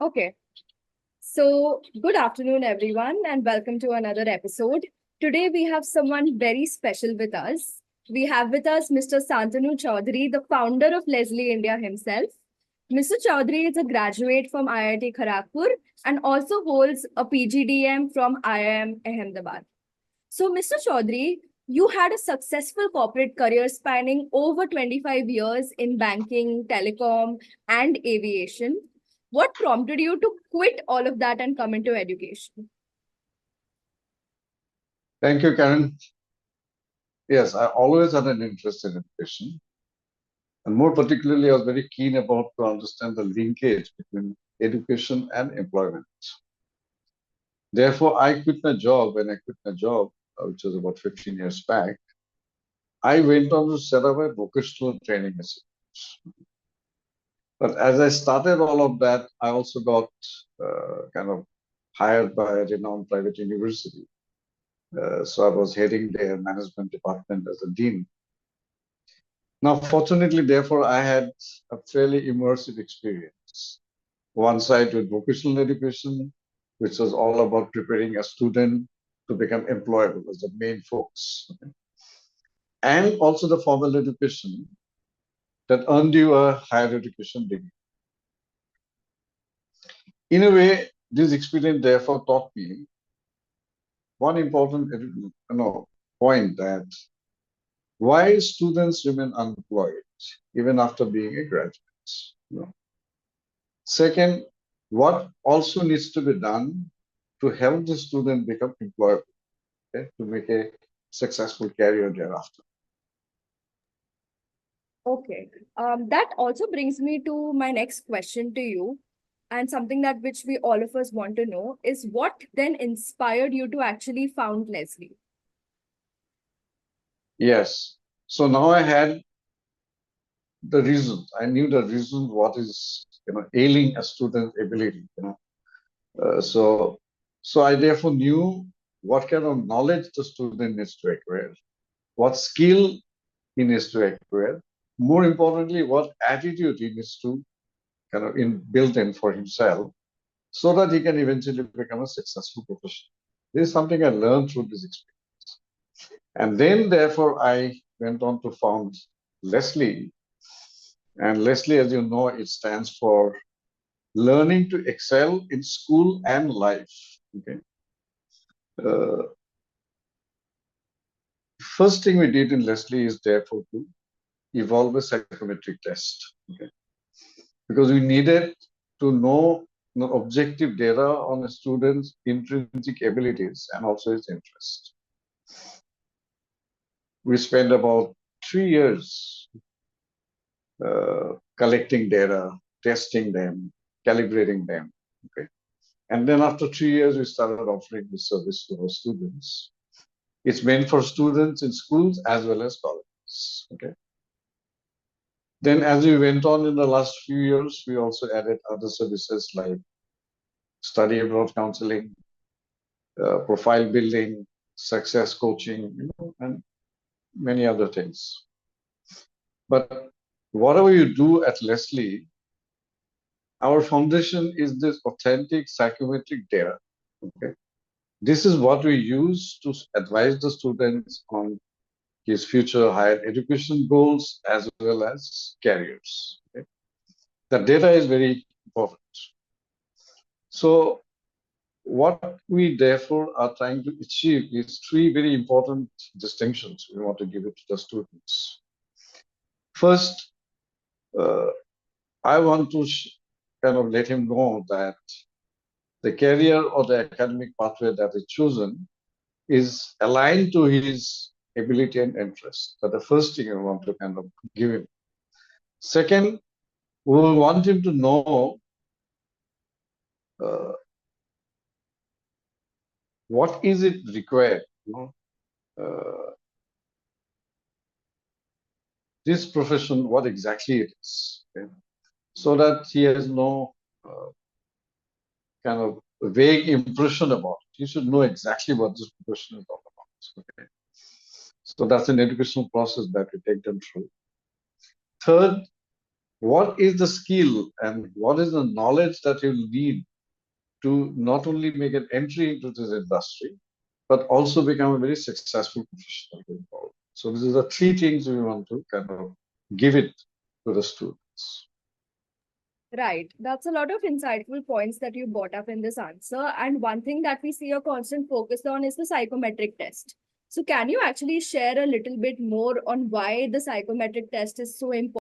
Okay, so good afternoon, everyone, and welcome to another episode. Today, we have someone very special with us. We have with us Mr. Santanu Choudhury, the founder of Lesli India himself. Mr. Choudhury is a graduate from IIT Kharagpur and also holds a PGDM from IIM Ahmedabad. So, Mr. Choudhury, you had a successful corporate career spanning over 25 years in banking, telecom, and aviation. What prompted you to quit all of that and come into education? Thank you, Karen. Yes, I always had an interest in education. And more particularly, I was very keen about to understand the linkage between education and employment. Therefore, I quit my job. When I quit my job, which was about 15 years back, I went on to set up a vocational training institute. But as I started all of that, I also got kind of hired by a renowned private university. So I was heading their management department as a dean. Now, fortunately, therefore, I had a fairly immersive experience. One side with vocational education, which was all about preparing a student to become employable as the main focus. And also the formal education that earned you a higher education degree. In a way, this experience therefore taught me one important point that why students remain unemployed even after being a graduate. You know. Second, what also needs to be done to help the student become employable, okay, to make a successful career thereafter. Okay, that also brings me to my next question to you, and something that which we all of us want to know is what then inspired you to actually found Leslie? Yes. So now I had the reason. I knew the reason what is ailing a student's ability. So I therefore knew what kind of knowledge the student needs to acquire, what skill he needs to acquire. More importantly, what attitude he needs to build in for himself so that he can eventually become a successful professional. This is something I learned through this experience. And then, therefore, I went on to found Leslie. And Leslie, as you know, it stands for Learning to Excel in School and Life. Okay. Uh, First thing we did in Leslie is therefore to evolve a psychometric test. Okay. Because we needed to know objective data on a student's intrinsic abilities and also his interest. We spent about 3 years collecting data, testing them, calibrating them. Okay. And then after 3 years, we started offering this service to our students. It's meant for students in schools as well as colleges. Okay. Then as we went on in the last few years, we also added other services like study abroad counseling, profile building, success coaching, and many other things. But whatever you do at Leslie, our foundation is this authentic psychometric data. Okay, this is what we use to advise the students on his future higher education goals as well as careers. Okay? The data is very important. So what we therefore are trying to achieve is three very important distinctions we want to give it to the students. First, uh, I want to let him know that the career or the academic pathway that is chosen is aligned to his ability and interest. That's the first thing I want to give him. Second, we want him to know uh, what is it required. This profession, what exactly it is, okay? So that he has no vague impression about it. He should know exactly what this profession is all about. Okay? So that's an educational process that we take them through. Third, what is the skill and what is the knowledge that you need to not only make an entry into this industry, but also become a very successful professional going forward. So these are the three things we want to kind of give it to the students. Right. That's a lot of insightful points that you brought up in this answer. And one thing that we see a constant focus on is the psychometric test. So, can you actually share a little bit more on why the psychometric test is so important?